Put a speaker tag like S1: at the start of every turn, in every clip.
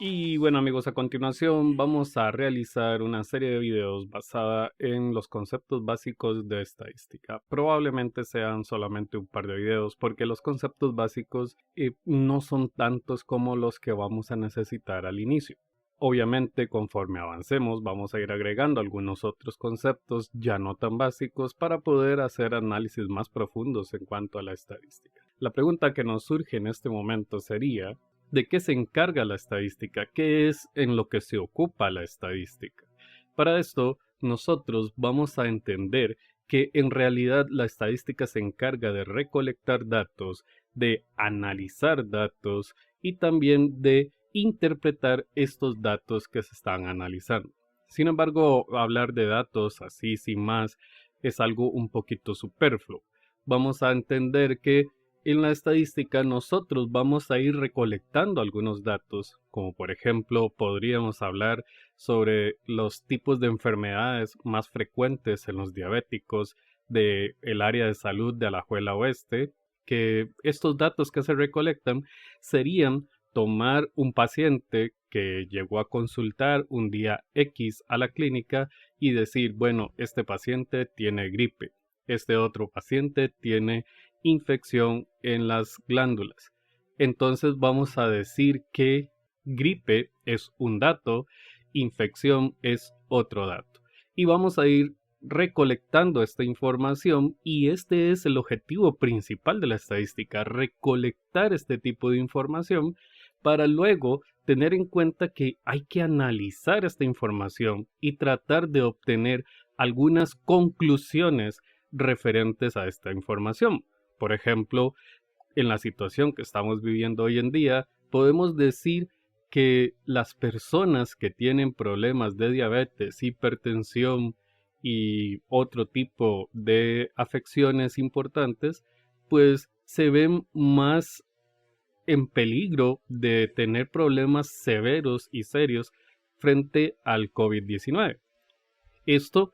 S1: Y bueno amigos, a continuación vamos a realizar una serie de videos basada en los conceptos básicos de estadística. Probablemente sean solamente un par de videos porque los conceptos básicos no son tantos como los que vamos a necesitar al inicio. Obviamente, conforme avancemos, vamos a ir agregando algunos otros conceptos ya no tan básicos para poder hacer análisis más profundos en cuanto a la estadística. La pregunta que nos surge en este momento sería: ¿de qué se encarga la estadística? ¿Qué es en lo que se ocupa la estadística? Para esto, nosotros vamos a entender que en realidad la estadística se encarga de recolectar datos, de analizar datos y también de interpretar estos datos que se están analizando. Sin embargo, hablar de datos así sin más es algo un poquito superfluo. Vamos a entender que en la estadística nosotros vamos a ir recolectando algunos datos, como por ejemplo podríamos hablar sobre los tipos de enfermedades más frecuentes en los diabéticos del área de salud de Alajuela Oeste, que estos datos que se recolectan serían tomar un paciente que llegó a consultar un día X a la clínica y decir, bueno, este paciente tiene gripe, este otro paciente tiene infección en las glándulas. Entonces vamos a decir que gripe es un dato, infección es otro dato. Y vamos a ir recolectando esta información y este es el objetivo principal de la estadística, recolectar este tipo de información para luego tener en cuenta que hay que analizar esta información y tratar de obtener algunas conclusiones referentes a esta información. Por ejemplo, en la situación que estamos viviendo hoy en día, podemos decir que las personas que tienen problemas de diabetes, hipertensión y otro tipo de afecciones importantes, pues se ven más en peligro de tener problemas severos y serios frente al COVID-19. Esto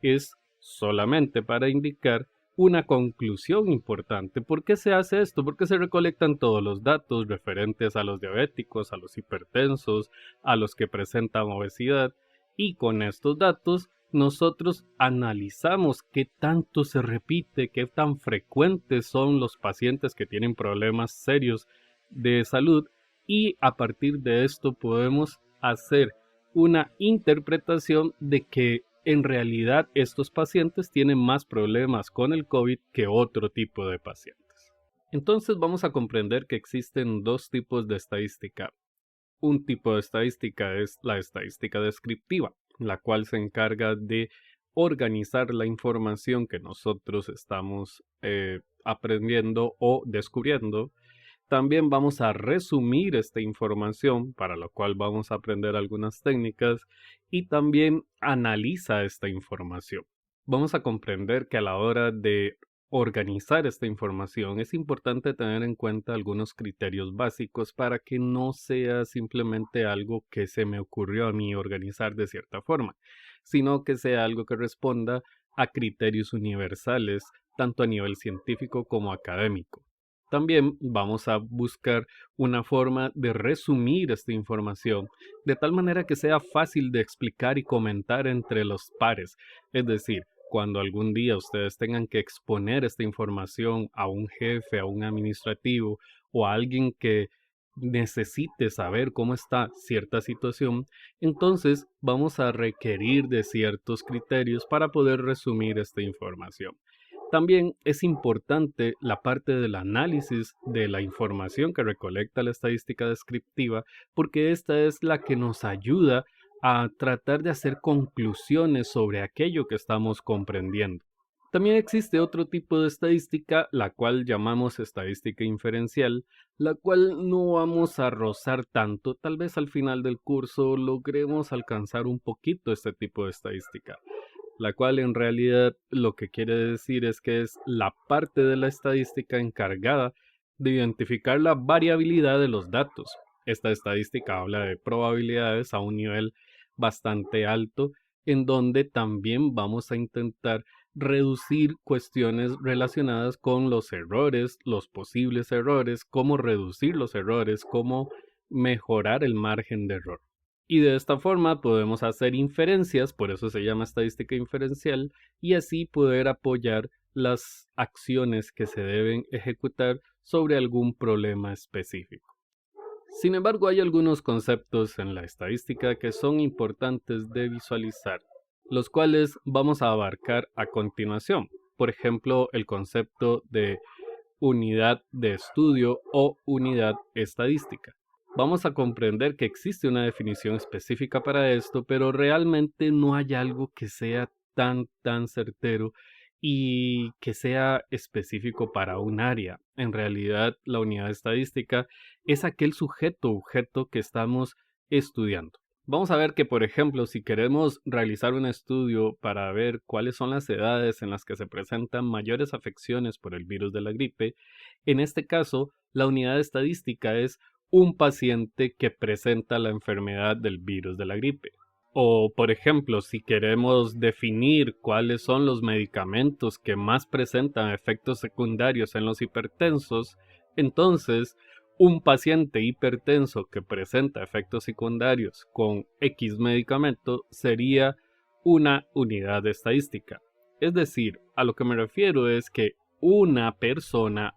S1: es solamente para indicar una conclusión importante. ¿Por qué se hace esto? Porque se recolectan todos los datos referentes a los diabéticos, a los hipertensos, a los que presentan obesidad, y con estos datos nosotros analizamos qué tanto se repite, qué tan frecuentes son los pacientes que tienen problemas serios de salud, y a partir de esto podemos hacer una interpretación de que en realidad estos pacientes tienen más problemas con el COVID que otro tipo de pacientes. Entonces vamos a comprender que existen dos tipos de estadística. Un tipo de estadística es la estadística descriptiva, la cual se encarga de organizar la información que nosotros estamos aprendiendo o descubriendo. También vamos a resumir esta información, para lo cual vamos a aprender algunas técnicas, y también analiza esta información. Vamos a comprender que a la hora de organizar esta información es importante tener en cuenta algunos criterios básicos para que no sea simplemente algo que se me ocurrió a mí organizar de cierta forma, sino que sea algo que responda a criterios universales, tanto a nivel científico como académico. También vamos a buscar una forma de resumir esta información de tal manera que sea fácil de explicar y comentar entre los pares. Es decir, cuando algún día ustedes tengan que exponer esta información a un jefe, a un administrativo o a alguien que necesite saber cómo está cierta situación, entonces vamos a requerir de ciertos criterios para poder resumir esta información. También es importante la parte del análisis de la información que recolecta la estadística descriptiva, porque esta es la que nos ayuda a tratar de hacer conclusiones sobre aquello que estamos comprendiendo. También existe otro tipo de estadística, la cual llamamos estadística inferencial, la cual no vamos a rozar tanto. Tal vez al final del curso logremos alcanzar un poquito este tipo de estadística, la cual en realidad lo que quiere decir es que es la parte de la estadística encargada de identificar la variabilidad de los datos. Esta estadística habla de probabilidades a un nivel bastante alto, en donde también vamos a intentar reducir cuestiones relacionadas con los errores, los posibles errores, cómo reducir los errores, cómo mejorar el margen de error. Y de esta forma podemos hacer inferencias, por eso se llama estadística inferencial, y así poder apoyar las acciones que se deben ejecutar sobre algún problema específico. Sin embargo, hay algunos conceptos en la estadística que son importantes de visualizar, los cuales vamos a abarcar a continuación. Por ejemplo, el concepto de unidad de estudio o unidad estadística. Vamos a comprender que existe una definición específica para esto, pero realmente no hay algo que sea tan certero y que sea específico para un área. En realidad, la unidad estadística es aquel sujeto objeto que estamos estudiando. Vamos a ver que, por ejemplo, si queremos realizar un estudio para ver cuáles son las edades en las que se presentan mayores afecciones por el virus de la gripe, en este caso, la unidad estadística es un paciente que presenta la enfermedad del virus de la gripe. O, por ejemplo, si queremos definir cuáles son los medicamentos que más presentan efectos secundarios en los hipertensos, entonces un paciente hipertenso que presenta efectos secundarios con X medicamento sería una unidad estadística. Es decir, a lo que me refiero es que una persona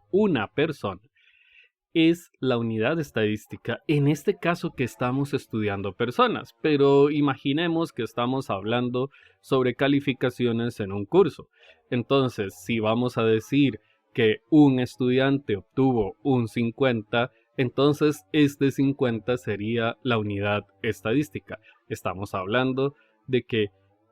S1: es la unidad estadística, en este caso que estamos estudiando personas, pero imaginemos que estamos hablando sobre calificaciones en un curso. Entonces, si vamos a decir que un estudiante obtuvo un 50, entonces este 50 sería la unidad estadística. Estamos hablando de que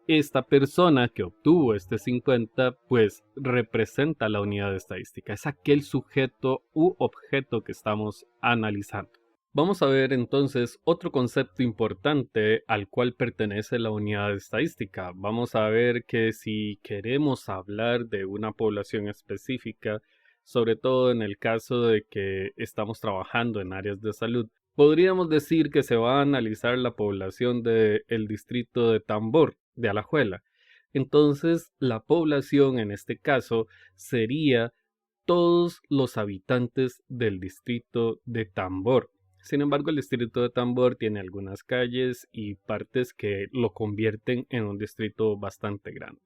S1: esta persona que obtuvo este 50, pues representa la unidad estadística. Es aquel sujeto u objeto que estamos analizando. Vamos a ver entonces otro concepto importante al cual pertenece la unidad estadística. Vamos a ver que si queremos hablar de una población específica, sobre todo en el caso de que estamos trabajando en áreas de salud, podríamos decir que se va a analizar la población del distrito de Tambor, de Alajuela. Entonces, la población en este caso sería todos los habitantes del distrito de Tambor. Sin embargo, el distrito de Tambor tiene algunas calles y partes que lo convierten en un distrito bastante grande.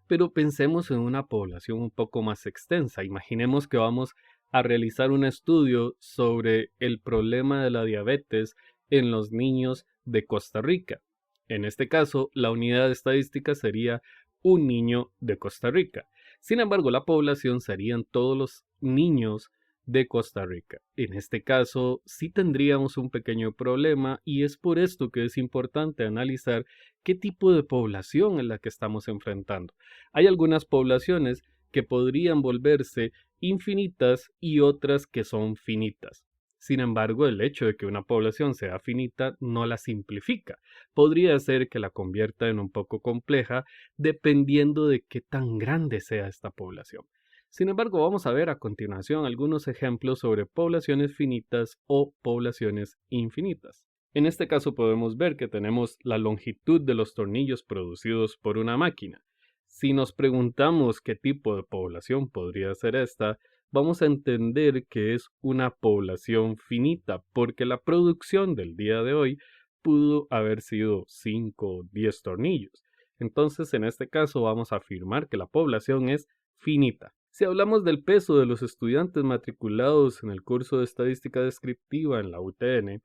S1: Pero pensemos en una población un poco más extensa. Imaginemos que vamos a realizar un estudio sobre el problema de la diabetes en los niños de Costa Rica. En este caso, la unidad estadística sería un niño de Costa Rica. Sin embargo, la población serían todos los niños de Costa Rica. En este caso, sí tendríamos un pequeño problema y es por esto que es importante analizar qué tipo de población es la que estamos enfrentando. Hay algunas poblaciones que podrían volverse infinitas y otras que son finitas. Sin embargo, el hecho de que una población sea finita no la simplifica. Podría ser que la convierta en un poco compleja dependiendo de qué tan grande sea esta población. Sin embargo, vamos a ver a continuación algunos ejemplos sobre poblaciones finitas o poblaciones infinitas. En este caso podemos ver que tenemos la longitud de los tornillos producidos por una máquina. Si nos preguntamos qué tipo de población podría ser esta, vamos a entender que es una población finita, porque la producción del día de hoy pudo haber sido 5 o 10 tornillos. Entonces, en este caso vamos a afirmar que la población es finita. Si hablamos del peso de los estudiantes matriculados en el curso de estadística descriptiva en la UTN,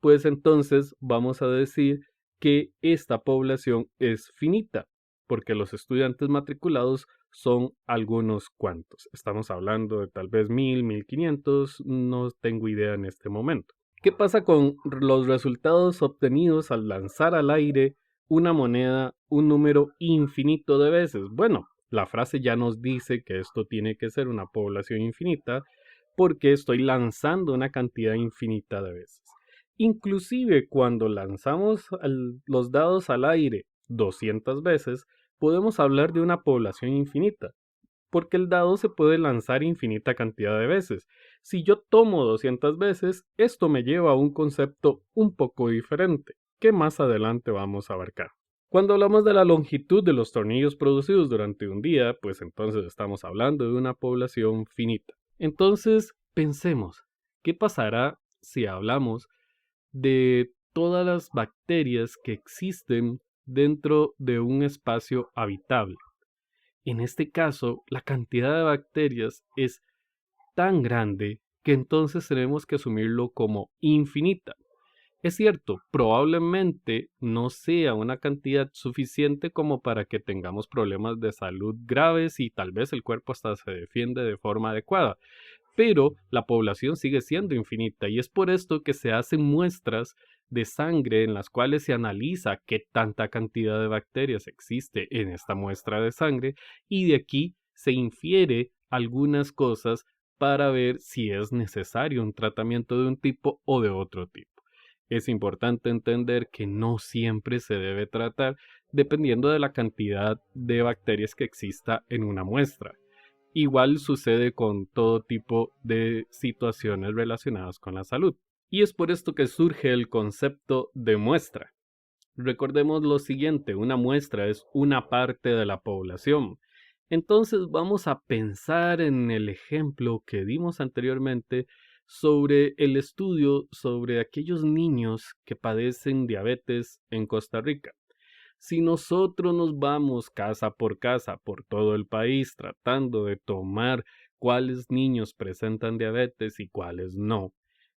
S1: pues entonces vamos a decir que esta población es finita, porque los estudiantes matriculados son algunos cuantos. Estamos hablando de tal vez 1000, 1500, no tengo idea en este momento. ¿Qué pasa con los resultados obtenidos al lanzar al aire una moneda un número infinito de veces? Bueno, la frase ya nos dice que esto tiene que ser una población infinita porque estoy lanzando una cantidad infinita de veces. Inclusive cuando lanzamos los dados al aire 200 veces, podemos hablar de una población infinita, porque el dado se puede lanzar infinita cantidad de veces. Si yo tomo 200 veces, esto me lleva a un concepto un poco diferente, que más adelante vamos a abarcar. Cuando hablamos de la longitud de los tornillos producidos durante un día, pues entonces estamos hablando de una población finita. Entonces, pensemos, ¿qué pasará si hablamos de todas las bacterias que existen dentro de un espacio habitable. En este caso, la cantidad de bacterias es tan grande que entonces tenemos que asumirlo como infinita. Es cierto, probablemente no sea una cantidad suficiente como para que tengamos problemas de salud graves y tal vez el cuerpo hasta se defiende de forma adecuada, pero la población sigue siendo infinita y es por esto que se hacen muestras de sangre en las cuales se analiza qué tanta cantidad de bacterias existe en esta muestra de sangre y de aquí se infiere algunas cosas para ver si es necesario un tratamiento de un tipo o de otro tipo. Es importante entender que no siempre se debe tratar dependiendo de la cantidad de bacterias que exista en una muestra. Igual sucede con todo tipo de situaciones relacionadas con la salud. Y es por esto que surge el concepto de muestra. Recordemos lo siguiente, una muestra es una parte de la población. Entonces vamos a pensar en el ejemplo que dimos anteriormente sobre el estudio sobre aquellos niños que padecen diabetes en Costa Rica. Si nosotros nos vamos casa por todo el país, tratando de tomar cuáles niños presentan diabetes y cuáles no,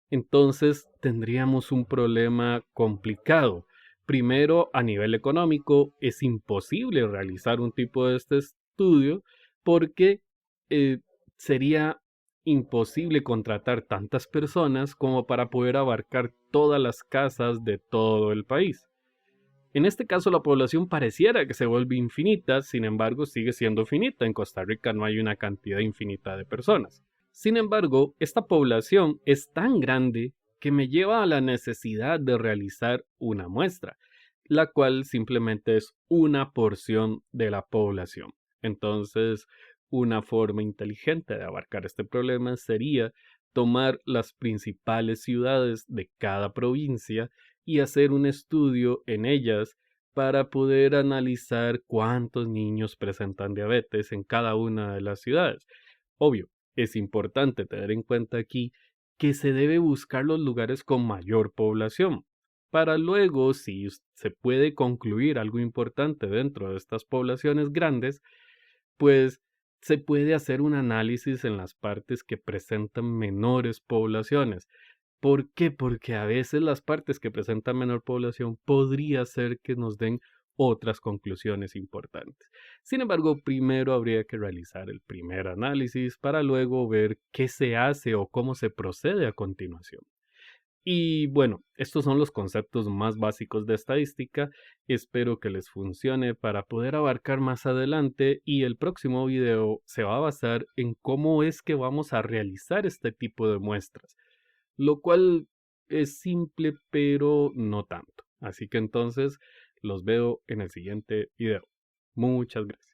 S1: entonces tendríamos un problema complicado. Primero, a nivel económico, es imposible realizar un tipo de este estudio porque eh, sería imposible contratar tantas personas como para poder abarcar todas las casas de todo el país. En este caso, la población pareciera que se vuelve infinita, sin embargo, sigue siendo finita. En Costa Rica no hay una cantidad infinita de personas. Sin embargo, esta población es tan grande que me lleva a la necesidad de realizar una muestra, la cual simplemente es una porción de la población. Entonces, una forma inteligente de abarcar este problema sería tomar las principales ciudades de cada provincia y hacer un estudio en ellas para poder analizar cuántos niños presentan diabetes en cada una de las ciudades. Obvio, es importante tener en cuenta aquí que se debe buscar los lugares con mayor población, para luego, si se puede concluir algo importante dentro de estas poblaciones grandes, pues se puede hacer un análisis en las partes que presentan menores poblaciones. ¿Por qué? Porque a veces las partes que presentan menor población podría ser que nos den otras conclusiones importantes. Sin embargo, primero habría que realizar el primer análisis para luego ver qué se hace o cómo se procede a continuación. Y bueno, estos son los conceptos más básicos de estadística. Espero que les funcione para poder abarcar más adelante y el próximo video se va a basar en cómo es que vamos a realizar este tipo de muestras, lo cual es simple pero no tanto. Así que entonces los veo en el siguiente video. Muchas gracias.